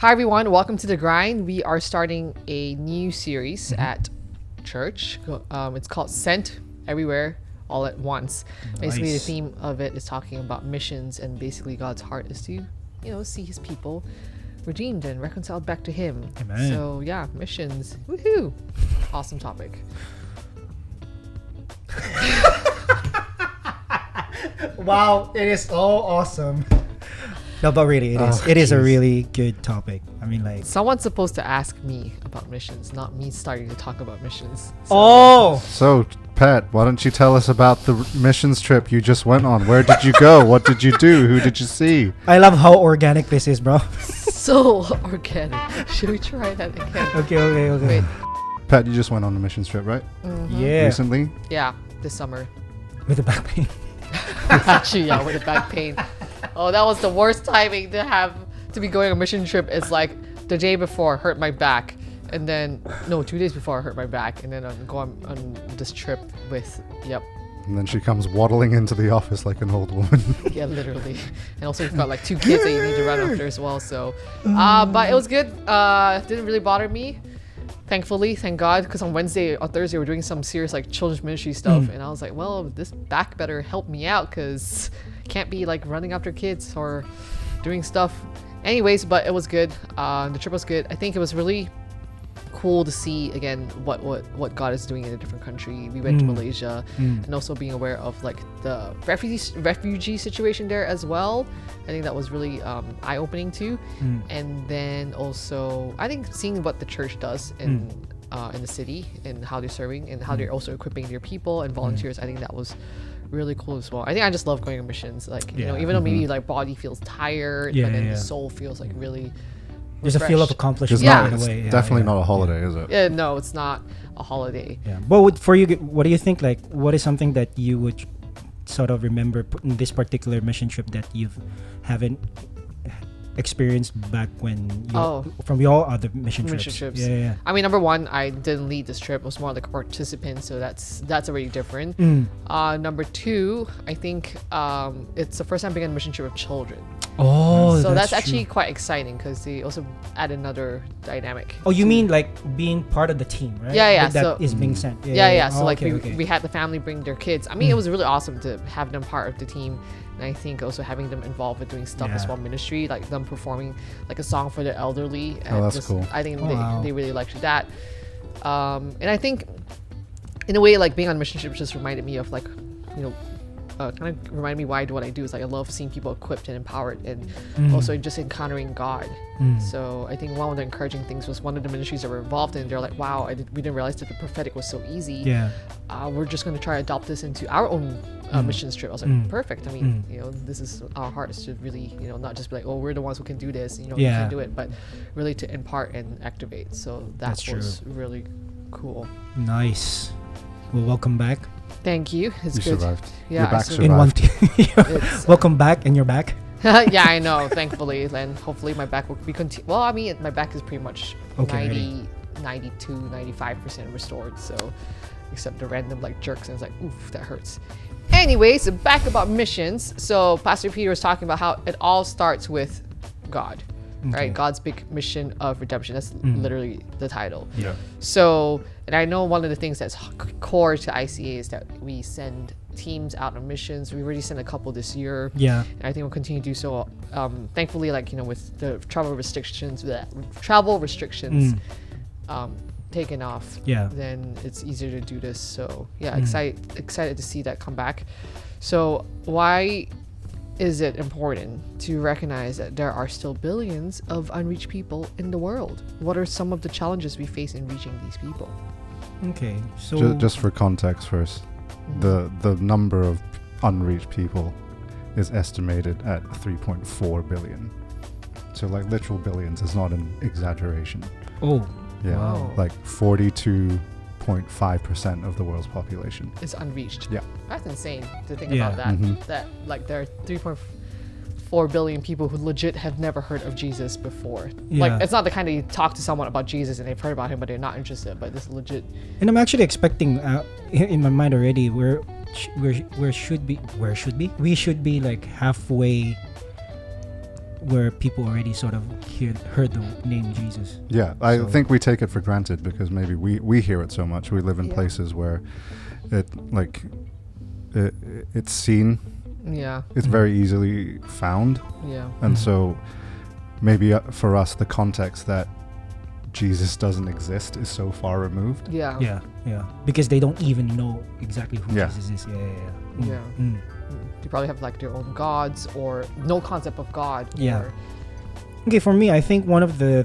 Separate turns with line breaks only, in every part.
Hi everyone, welcome to The Grind. We are starting a new series at church. It's called Sent Everywhere All at Once. Basically, the theme of it is talking about missions, and basically God's heart is to, see his people redeemed and reconciled back to him.
Amen.
So yeah, missions. Woohoo! Awesome topic.
Wow, it is all awesome. No, but really, it is. It is a really good topic. I mean, like...
Someone's supposed to ask me about missions, not me starting to talk about missions.
So, Pat, why don't you tell us about the missions trip you just went on? Where did you go? What did you do? Who did you see?
I love how organic this is, bro.
So organic. Should we try that again?
Okay.
Wait.
Pat, you just went on a missions trip, right?
Mm-hmm.
Yeah.
Recently?
Yeah, this summer.
With the back pain.
Actually, yeah, with the back pain. Oh, that was the worst timing to be going on a mission trip. It's like the day before, hurt my back. And then, 2 days before, I hurt my back. And then I go on this trip with,
And then she comes waddling into the office like an old woman.
Yeah, literally. And also you've got like 2 kids that you need to run after as well. So, but it was good. It didn't really bother me. Thankfully, thank God, because on Wednesday or Thursday we're doing some serious like children's ministry stuff, and I was like, well, this back better help me out, because can't be like running after kids or doing stuff. Anyways, but it was good. The trip was good. I think it was really cool to see again what God is doing in a different country. We went to Malaysia, and also being aware of like the refugee situation there as well. I think that was really eye-opening too. And then also I think seeing what the church does in the city and how they're serving and how they're also equipping their people and volunteers. I think that was really cool as well. I think I just love going on missions. Like even though maybe like body feels tired, but then the soul feels like really.
There's a feel of accomplishment in a way.
It's definitely not a holiday, is it?
Yeah, no, it's not a holiday.
Yeah. But for you, what do you think? Like, what is something that you would sort of remember in this particular mission trip that you haven't experienced back when from your other mission trips? Yeah.
I mean, number one, I didn't lead this trip. I was more like a participant, so that's already different. Number two, I think it's the first time being on a mission trip with children.
Oh,
so that's actually quite exciting because they also add another dynamic.
Oh, you mean like being part of the team, right?
Yeah.
That is being sent.
So we had the family bring their kids. I mean, it was really awesome to have them part of the team. And I think also having them involved with doing stuff as well, ministry, like them performing like a song for the elderly. And
that's cool.
I think they really liked that. And I think in a way, like being on mission trip just reminded me of like, kind of reminded me why I do what I do. Is like I love seeing people equipped and empowered, and also just encountering God. So I think one of the encouraging things was one of the ministries that we're involved in. They're like, wow, we didn't realize that the prophetic was so easy.
Yeah.
We're just going to try to adopt this into our own missions trip. I was like, perfect. I mean, this is our heart is to really, not just be like, oh, we're the ones who can do this. We can do it, but really to impart and activate. So that was really cool.
Nice. Well, welcome back.
Thank you. It's
you
good.
Survived.
Yeah,
your back survived.
In one team. Welcome back, and you're back.
Yeah, I know. Thankfully, and hopefully my back will be well, I mean, my back is pretty much 92, 95% restored. So, except the random like jerks, and it's like, oof, that hurts. Anyways, back about missions. So Pastor Peter was talking about how it all starts with God. Right, God's big mission of redemption. That's literally the title.
Yeah.
So, and I know one of the things that's core to ICA is that we send teams out on missions. We already sent a couple this year.
Yeah.
And I think we'll continue to do so. Thankfully, like with the travel restrictions taken off.
Yeah.
Then it's easier to do this. So yeah, excited to see that come back. So why is it important to recognize that there are still billions of unreached people in the world? What are some of the challenges we face in reaching these people?
Okay, so
just for context first, the number of unreached people is estimated at 3.4 billion. So like literal billions is not an exaggeration.
Oh,
yeah,
wow.
Like 42.5% of the world's population
is unreached.
Yeah,
that's insane to think about that. That like there are 3.4 billion people who legit have never heard of Jesus before. Like it's not the kind of you talk to someone about Jesus and they've heard about him but they're not interested. But this legit.
And I'm actually expecting in my mind already we should be like halfway where people already sort of heard the name Jesus.
Yeah, I
So-
think we take it for granted because maybe we hear it so much. We live in
Yeah.
places where it's seen,
Yeah.
it's very easily found,
Yeah.
and
Mhm.
so maybe for us the context that Jesus doesn't exist is so far removed.
Yeah.
Yeah, because they don't even know exactly who
Yeah.
Jesus is. Yeah.
Yeah.
Mm.
They probably have like their own gods or no concept of God.
Yeah.
Or,
Okay, for me, I think one of the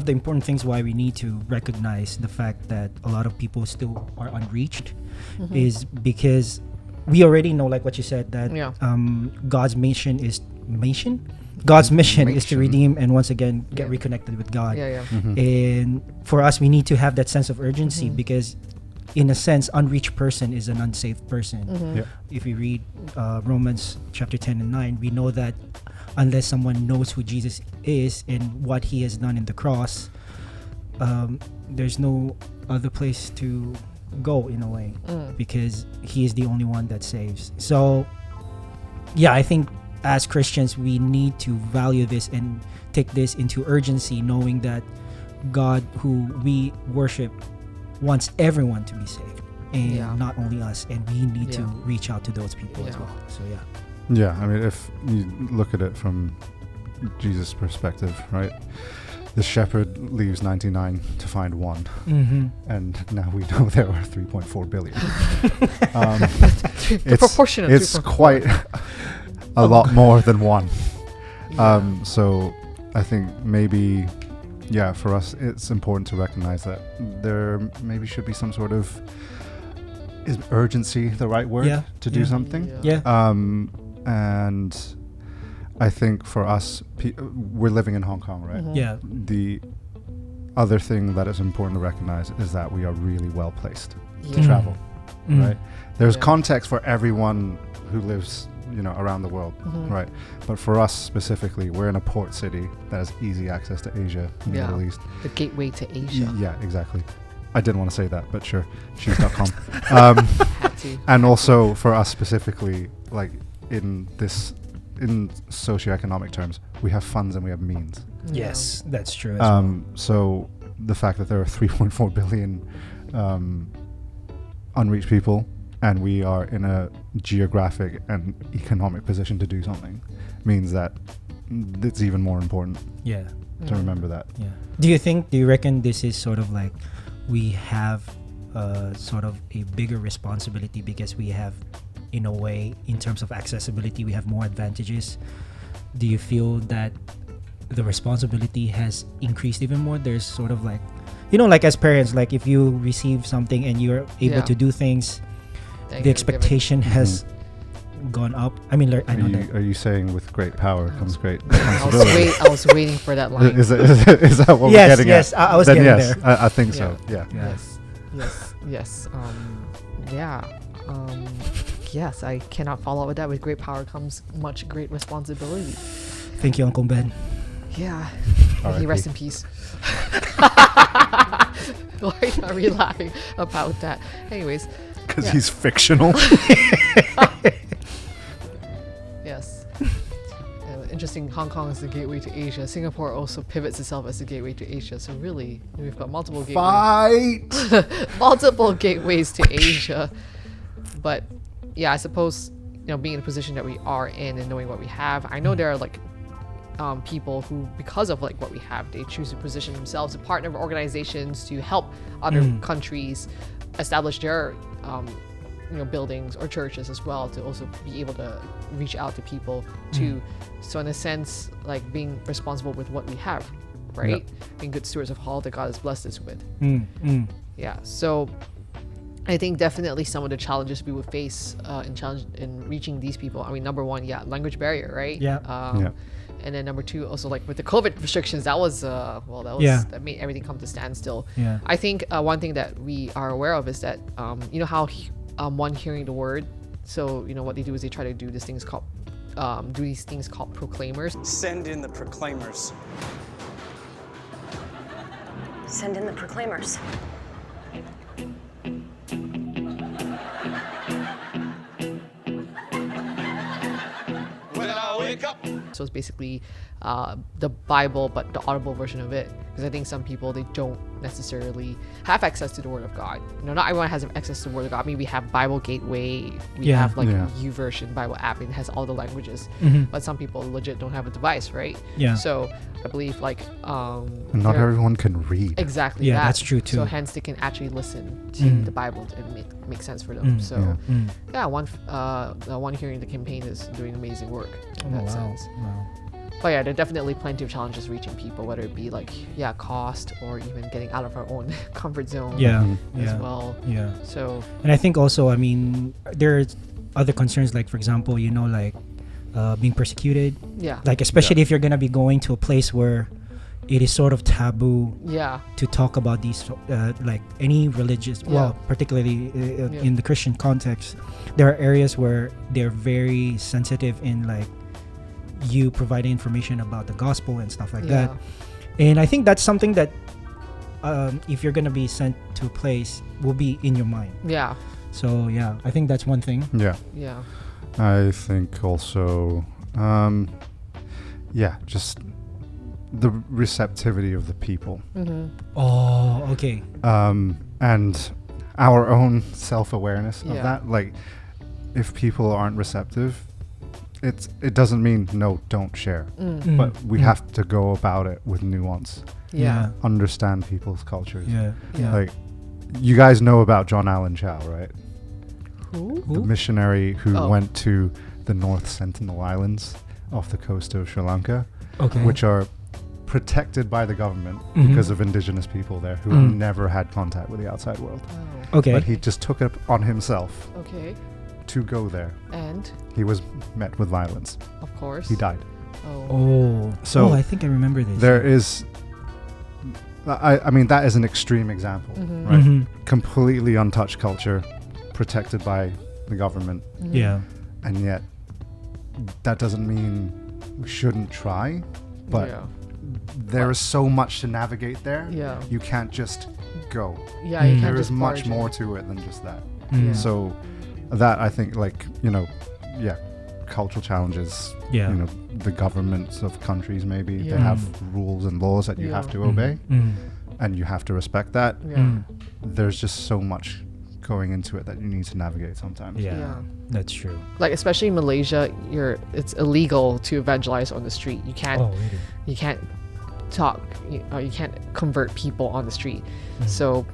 important things why we need to recognize the fact that a lot of people still are unreached
Mhm.
is because we already know, like what you said, that
Yeah.
God's mission is God's mission is to
Mission.
redeem and once again get
Yeah.
reconnected with God.
Yeah. Yeah.
Mhm.
And for us, we need to have that sense of urgency
Mhm.
because, in a sense, unreached person is an unsaved person.
Mhm.
Yeah.
If we read Romans chapter 10 and 9, we know that unless someone knows who Jesus is and what he has done in the cross, there's no other place to go in a way
Mm.
because he is the only one that saves. So, yeah, I think as Christians, we need to value this and take this into urgency, knowing that God, who we worship, wants everyone to be saved and
Yeah.
not only us. And we need to
Yeah.
reach out to those people as
Yeah.
well. So, yeah.
Yeah, I mean, if you look at it from Jesus' perspective, right? The shepherd leaves 99 to find one,
Mm-hmm.
and now we know there are 3.4 billion.
The proportion of
It's
3.4.
quite a lot more than one.
Yeah.
So I think maybe, yeah, for us, it's important to recognize that there maybe should be some sort of, is urgency the right word
Yeah,
to do
yeah.
something?
Yeah.
And I think for us, we're living in Hong Kong, right?
Mhm.
Yeah.
The other thing that is important to recognize is that we are really well placed to
Yeah.
travel,
Mm.
right? There's
Yeah.
context for everyone who lives, around the world,
Mhm.
right? But for us specifically, we're in a port city that has easy access to Asia, and the
Yeah.
Middle East.
The gateway to Asia.
Yeah, exactly. I didn't want to say that, but sure, shoes.com.
Had to.
And also for us specifically, like in socioeconomic terms, we have funds and we have means.
Yeah.
Yes, that's true. As well.
So the fact that there are 3.4 billion unreached people, and we are in a geographic and economic position to do something, means that it's even more important
Yeah.
to
Mm.
remember that.
Yeah. Do you reckon this is sort of like we have sort of a bigger responsibility because we have, in a way, in terms of accessibility, we have more advantages? Do you feel that the responsibility has increased even more? There's sort of like, like as parents, like if you receive something and you're able
Yeah.
to do things,
Thank
the
you,
expectation has gone up. I mean, I know that.
Are you saying with great power comes great
I was,
responsibility?
I was waiting for that line.
Is that what
Yes,
we're getting
yes,
at?
I was
Then
getting
yes,
there.
I think so. Yeah.
Yeah.
Yes. Yeah. Yes, I cannot follow up with that. With great power comes much great responsibility.
Thank you, Uncle Ben.
Yeah. May he
R.I.P.
rest in peace. Why are we laughing about that? Anyways,
Because
Yeah.
he's fictional.
yes. Interesting. Hong Kong is the gateway to Asia. Singapore also pivots itself as the gateway to Asia. So really, we've got multiple gateways.
Fight!
Multiple gateways to Asia. But yeah, I suppose being in a position that we are in and knowing what we have, I know there are like people who, because of like what we have, they choose to position themselves to partner with organizations to help other countries establish their buildings or churches as well, to also be able to reach out to people too. So in a sense, like being responsible with what we have, right? Being good stewards of all that God has blessed us with. Yeah. So I think definitely some of the challenges we would face in reaching these people. I mean, number one, language barrier, right?
Yeah.
And then number two, also like with the COVID restrictions, that made everything come to standstill.
Yeah.
I think one thing that we are aware of is that how one hearing the word. So what they do is they try to do these things called proclaimers.
Send in the proclaimers.
Send in the proclaimers.
When I wake up
So it's basically the Bible, but the audible version of it. Because I think some people, they don't necessarily have access to the Word of God. Not everyone has access to the Word of God. I mean, we have Bible Gateway. We have like YouVersion Bible app. It has all the languages. But some people legit don't have a device, right?
Yeah.
So I believe like
And not everyone can read.
exactly
Yeah,
that.
that's true too.
So hence they can actually listen to the Bible and make sense for them. So yeah, one hearing the campaign is doing amazing work in that sense.
Wow.
But yeah, there are definitely plenty of challenges reaching people, whether it be like cost or even getting out of our own comfort zone as well.
Yeah.
So
And I think also, I mean, there's other concerns, like for example, like being persecuted.
yeah,
Like especially if you're gonna be going to a place where it is sort of taboo
yeah,
to talk about these like any religious, well, particularly in the Christian context, there are areas where they're very sensitive in like you providing information about the gospel and stuff like that. And I think that's something that if you're gonna be sent to a place will be in your mind.
yeah,
So yeah, I think that's one thing.
Yeah.
yeah,
I think also, just the receptivity of the people.
Oh, okay.
And our own self-awareness of
Yeah.
that. Like, if people aren't receptive, it doesn't mean no, don't share. But we have to go about it with nuance.
yeah,
Understand people's cultures.
Yeah.
yeah.
Like, you guys know about John Allen Chow, right?
Who?
The missionary who
Oh.
went to the North Sentinel Islands off the coast of Sri Lanka,
Okay.
which are protected by the government
Mhm.
because of indigenous people there who have never had contact with the outside world.
Oh,
Okay.
But he just took it on himself
okay.
to go there.
And
He was met with violence.
of course,
He died.
Oh,
So
I think I remember this.
there is, I mean, that is an extreme example, right?
Mhm.
Completely untouched culture, protected by the government,
Yeah.
and yet that doesn't mean we shouldn't try, but
yeah,
there is so much to navigate there.
yeah,
You can't just go.
yeah. You can't
There
just
is much
barge in.
more to it than just that.
Mm.
Yeah.
So that, I think, like, cultural challenges,
Yeah.
the governments of countries, maybe they
Yeah.
have rules and laws that you have to obey, and you have to respect that.
Yeah.
There's just so much going into it that you need to navigate sometimes.
Yeah.
Yeah.
That's true.
Like especially in Malaysia, it's illegal to evangelize on the street. You can't
Oh, really?
you can't talk, you can't convert people on the street. So,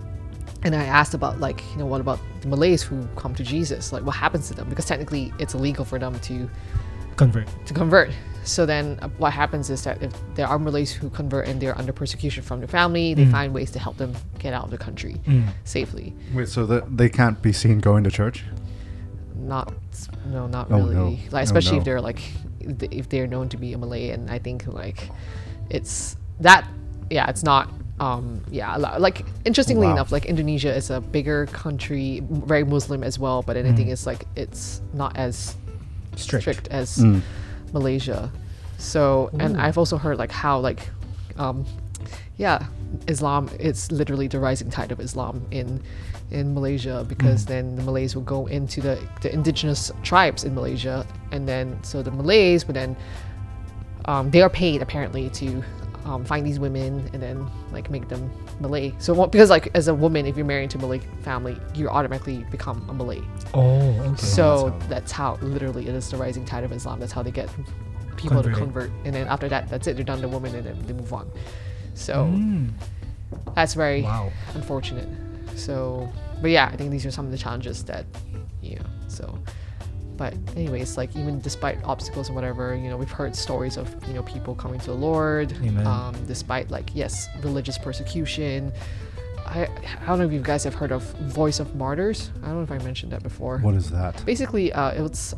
and I asked about like, what about the Malays who come to Jesus? Like what happens to them? Because technically it's illegal for them to convert. So then what happens is that if there are Malays who convert and they're under persecution from their family, they find ways to help them get out of the country safely.
Wait, so that they can't be seen going to church?
Not
Oh,
really.
no.
Like
Oh,
especially
no.
if they're like if they're known to be a Malay, and I think like it's that it's not like interestingly
Wow.
enough, like Indonesia is a bigger country, very Muslim as well, but anything is like it's not as strict as Malaysia. So and I've also heard like how like Islam, it's literally the rising tide of Islam in Malaysia, because then the Malays will go into the indigenous tribes in Malaysia, and then so the Malays would then they are paid apparently to find these women and then like make them Malay. So because like as a woman, if you're married to a Malay family, you automatically become a Malay.
Oh, okay.
So that's how literally it is the rising tide of Islam. That's how they get people to convert, and then after that, that's it. They're done the woman, and then they move on. So that's very unfortunate. So, but yeah, I think these are some of the challenges that, so. But anyways, like even despite obstacles and whatever, we've heard stories of, people coming to the Lord, despite like, yes, religious persecution. I don't know if you guys have heard of Voice of Martyrs. I don't know if I mentioned that before.
What is that?
Basically, it was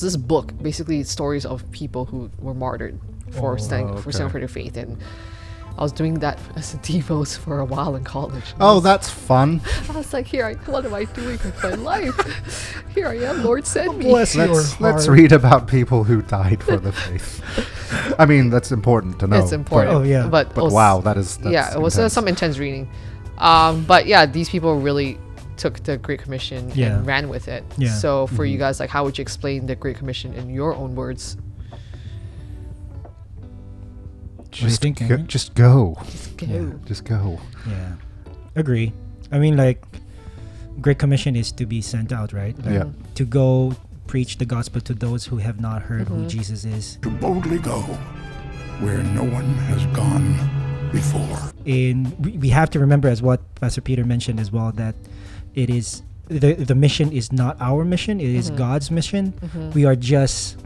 this book, basically stories of people who were martyred for standing for their faith, and I was doing that as a devos for a while in college.
Oh, that's fun.
I was like, what am I doing with my life? Here I am, Lord, send me.
Let's read about people who died for the faith. I mean, that's important to know.
It's important.
But
also,
wow, that's
it was
intense.
some intense reading. But yeah, these people really took the Great Commission and ran with it.
Yeah.
So for you guys, like, how would you explain the Great Commission in your own words?
Just
think,
go,
Aaron?
just go.
Go.
Yeah.
Just go.
Yeah, agree. I mean, like, Great Commission is to be sent out, right? Like,
Yeah.
to go preach the gospel to those who have not heard
Mm-hmm.
who Jesus is.
To boldly go where no one has gone before.
And we have to remember, as what Pastor Peter mentioned as well, that it is the mission is not our mission, it is God's mission. We are just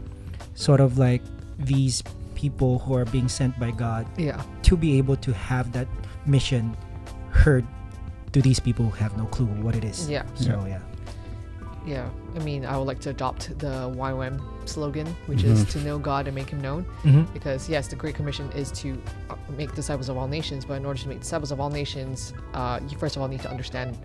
sort of like these people who are being sent by God
Yeah.
to be able to have that mission heard to these people who have no clue what it is.
Yeah.
So yeah.
Yeah. I mean, I would like to adopt the YWAM slogan, which is to know God and make him known. Because yes, the Great Commission is to make disciples of all nations, but in order to make disciples of all nations, you first of all need to understand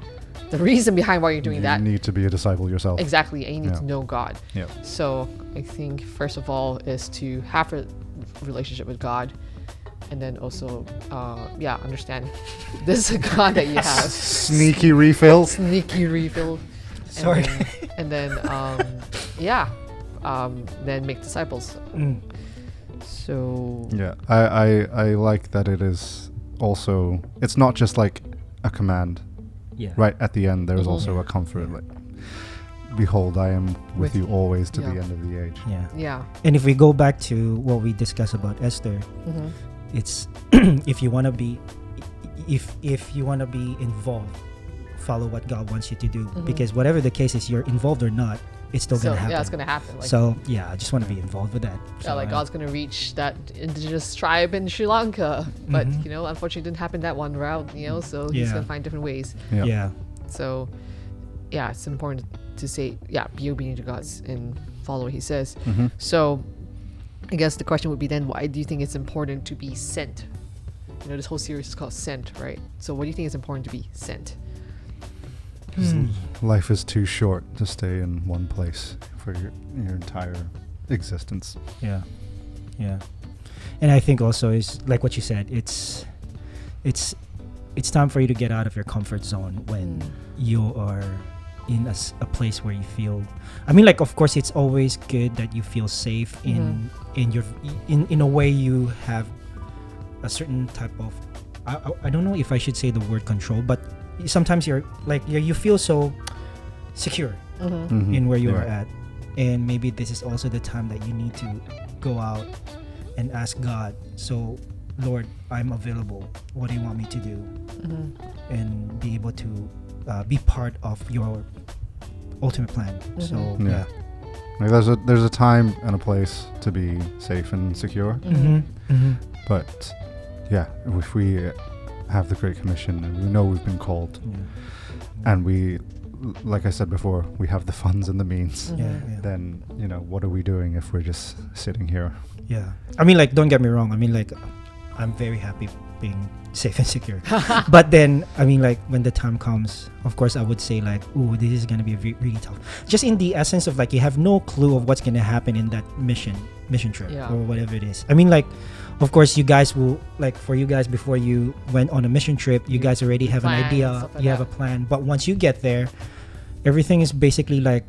the reason behind why you're doing
You
that.
need to be a disciple yourself.
Exactly, and you need
Yeah.
to know God.
Yeah.
So I think first of all is to have a relationship with God, and then also, understand this is a God that you have.
Sneaky refill.
Sneaky refill.
Sorry.
And then, then make disciples. So
Yeah, I like that it is also, it's not just like a command.
Yeah.
Right at the end, there is
Mhm.
also a comfort, like, behold, I am with you always to the
yeah.
end of the age.
Yeah.
yeah.
And if we go back to what we discussed about Esther,
Mm-hmm.
it's if you want to be involved, follow what God wants you to do, because whatever the case is, you're involved or not, it's still
So
gonna happen.
yeah, it's gonna happen. Like,
So yeah, I just want to be involved with that.
yeah, like God's gonna reach that indigenous tribe in Sri Lanka, but unfortunately, it didn't happen that one route. So he's
Yeah.
gonna find different ways.
Yeah.
Yeah.
So yeah, it's important to say, be obedient to God and follow what he says. So I guess the question would be then, why do you think it's important to be sent? This whole series is called Sent, right? So what do you think is important to be sent?
Life is too short to stay in one place for your entire existence.
Yeah. Yeah. And I think also is like what you said, it's time for you to get out of your comfort zone when you are in a place where you feel, I mean, like, of course it's always good that you feel safe in a way you have a certain type of, I don't know if I should say the word control, but sometimes you're like, you feel so secure in where you are at, and maybe this is also the time that you need to go out and ask God, so Lord, I'm available, what do you want me to do? And be able to be part of your ultimate plan. So
Yeah. Like, there's a time and a place to be safe and secure, but yeah, if we have the Great Commission and we know we've been called, and we, like I said before, we have the funds and the means, then what are we doing if we're just sitting here?
Yeah. I mean, like, don't get me wrong, I mean, like, I'm very happy being safe and secure. But then, I mean, like, when the time comes, of course, I would say, like, ooh, this is going to be really tough. Just in the essence of, like, you have no clue of what's going to happen in that mission trip or whatever it is. I mean, like, of course, you guys will, like, for you guys, before you went on a mission trip, you guys already have an idea, you have a plan. But once you get there, everything is basically like,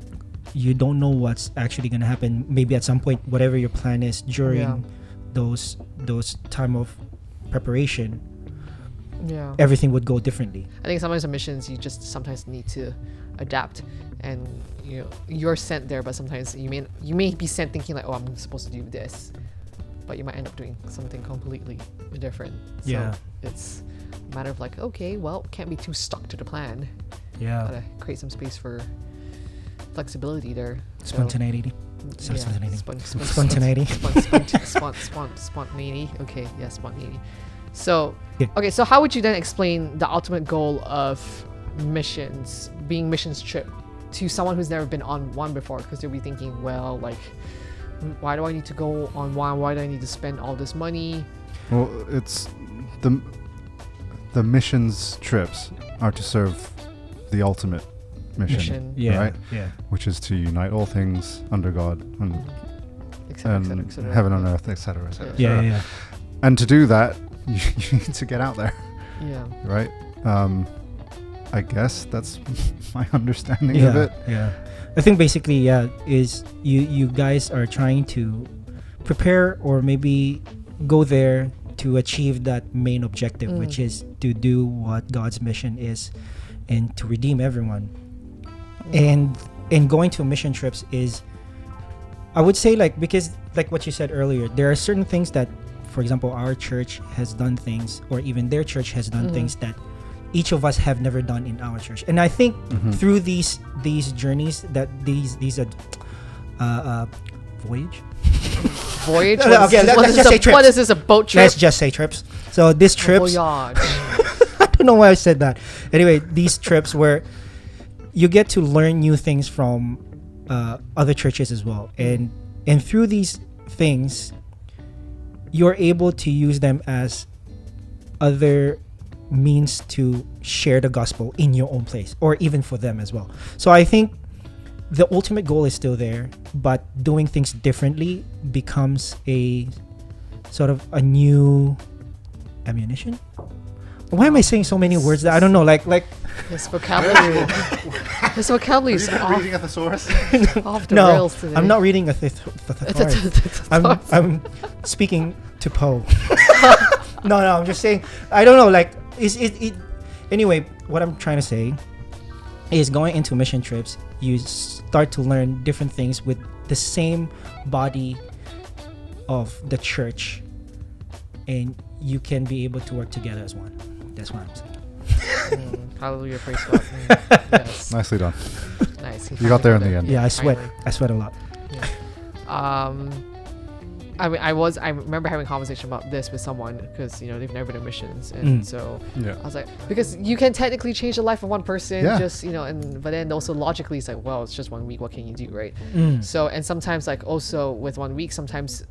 you don't know what's actually going to happen. Maybe at some point, whatever your plan is during those time of preparation, everything would go differently.
I think sometimes on missions you just sometimes need to adapt, and you're sent there, but sometimes you may be sent thinking like, oh, I'm supposed to do this, but you might end up doing something completely different. So it's a matter of like, okay, well, can't be too stuck to the plan. Gotta create some space for flexibility there.
Spontaneity.
Spontaneity. Spontaneity. Okay, yeah, spontaneity. So, okay, so how would you then explain the ultimate goal of missions, being missions trip, to someone who's never been on one before? Because they'll be thinking, well, like, why do I need to go on one? Why do I need to spend all this money?
Well, it's the missions trips are to serve the ultimate mission. Right?
Yeah.
Which is to unite all things under God and heaven on earth, etc.
Yeah.
And to do that, you need to get out there.
Yeah.
Right? I guess that's my understanding of it.
Yeah. I think basically, is you guys are trying to prepare or maybe go there to achieve that main objective, which is to do what God's mission is and to redeem everyone. And going to mission trips is, I would say, like, because like what you said earlier, there are certain things that, for example, our church has done things, or even their church has done things that each of us have never done in our church. And I think through these journeys, that these voyage.
Okay,
let's just say trips.
What is this, a boat trip?
Let's just say trips. So these trips,
Voyage.
I don't know why I said that. Anyway, these trips where you get to learn new things from other churches as well, and through these things, you're able to use them as other means to share the gospel in your own place, or even for them as well. So I think the ultimate goal is still there, but doing things differently becomes a sort of a new ammunition. Why am I saying so many words that I don't know? Like
This vocabulary. This vocabulary is
reading a thesaurus?
off the
no,
rails today.
I'm not reading a thesaurus. I'm speaking to Poe. No, I'm just saying. I don't know. Like, is it? Anyway, what I'm trying to say is, going into mission trips, you start to learn different things with the same body of the church, and you can be able to work together as one. That's what I'm saying.
Hallelujah, praise God. Yes.
Nicely done.
Nice.
You got there in the end.
Yeah, I sweat.
Finally.
I sweat a lot.
I mean, I remember having a conversation about this with someone, because they've never been to missions, and so
Yeah.
I was like, because you can technically change the life of one person,
Yeah.
just but then also logically it's like, well, it's just 1 week, what can you do, right? So, and sometimes, like, also with 1 week, sometimes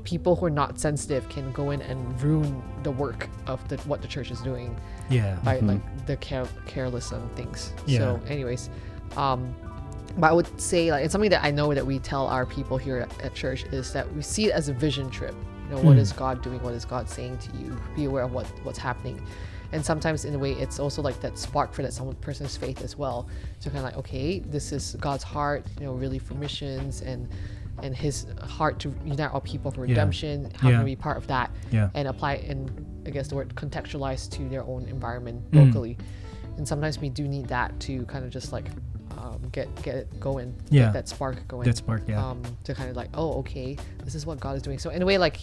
people who are not sensitive can go in and ruin the work of what the church is doing
Yeah.
by like the careless things.
Yeah.
So anyways, but I would say, like, it's something that I know that we tell our people here at church, is that we see it as a vision trip. What is God doing? What is God saying to you? Be aware of what's happening. And sometimes, in a way, it's also like that spark for that person's faith as well. So kind of like, okay, this is God's heart, really for missions, and his heart to unite all people for redemption. How can we be part of that? And apply it, and I guess the word contextualize to their own environment locally. And sometimes we do need that to kind of just like get it going, get that spark going.
That spark,
to kind of like, oh, okay, this is what God is doing. So in a way, like,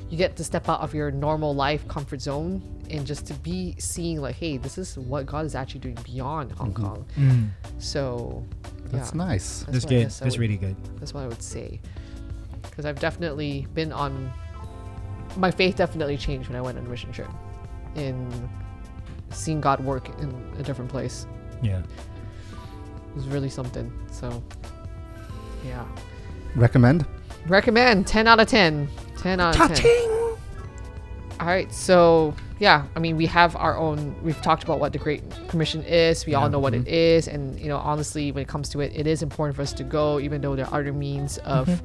you get to step out of your normal life comfort zone, and just to be seeing like, hey, this is what God is actually doing beyond Hong Kong. So
That's nice.
That's
what I
good.
guess
That's really good.
That's what I would say, because I've definitely been on, my faith definitely changed when I went on a mission trip, in seeing God work in a different place.
Yeah.
It was really something. So yeah,
Recommend?
10 out of 10. 10 out of 10. All right, so yeah, I mean, we have our own, we've talked about what the Great Commission is. We all know what it is, and honestly, when it comes to it, it is important for us to go, even though there are other means of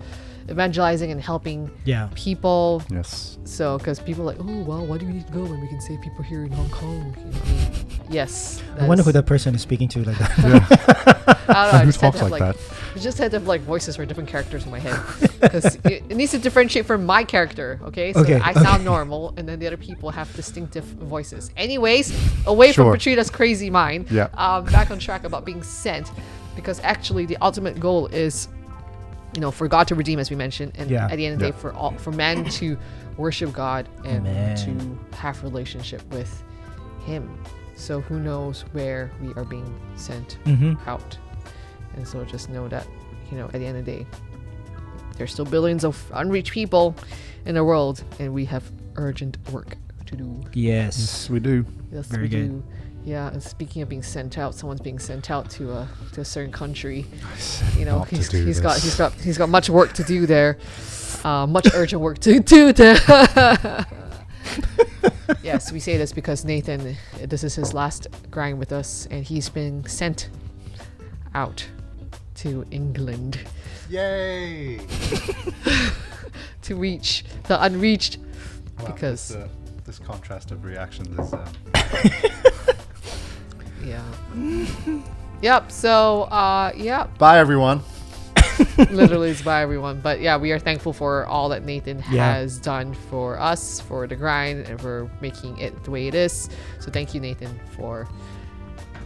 evangelizing and helping people.
Yes.
So, because people are like, oh, well, why do we need to go when we can save people here in Hong Kong? I mean, yes.
I wonder who that person is speaking to like that.
I don't know. I
Who
just had
talks
to have,
like that?
I just had to have like voices for different characters in my head, because it needs to differentiate from my character. Okay, so
Okay,
I sound normal, and then the other people have distinctive voices. Anyways, away from Patrina's crazy mind.
Yeah.
Back on track about being sent, because actually the ultimate goal is, for God to redeem, as we mentioned, and at the end of the day, for man to worship God and to have relationship with Him. So who knows where we are being sent out. And so just know that, at the end of the day, there's still billions of unreached people in the world, and we have urgent work to do.
Yes.
We do.
Yes,
Very
we
good.
do. Yeah, and speaking of being sent out, someone's being sent out to a certain country.
Not to do
He's
this.
got much work to do there. Much urgent work to do there. Yes, we say this because Nathan, this is his last grind with us, and he's been sent out to England
Yay!
to reach the unreached.
Wow,
Because
this contrast of reactions is
yeah. Yep. So yeah.
Bye everyone.
Literally, it's by everyone. But yeah, we are thankful for all that Nathan has done for us, for the grind, and for making it the way it is. So thank you, Nathan, for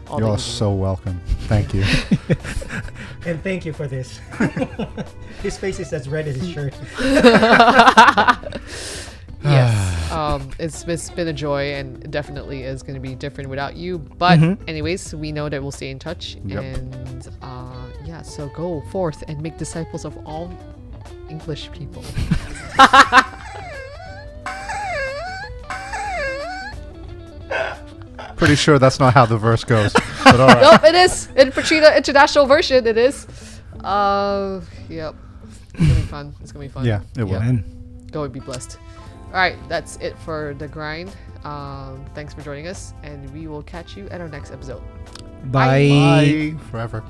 all
You're
that you
so welcome. Thank you.
And thank you for this. His face is as red as his shirt.
Yes, it's been a joy, and it definitely is going to be different without you. But anyways, we know that we'll stay in touch, and so go forth and make disciples of all English people.
Pretty sure that's not how the verse goes. But all right.
Nope, it is in Pachina International version. It is. Yep. It's gonna be fun. It's gonna be fun.
Yeah, it will.
Go and be blessed. All right, that's it for the grind. Thanks for joining us, and we will catch you at our next episode.
Bye.
Bye forever.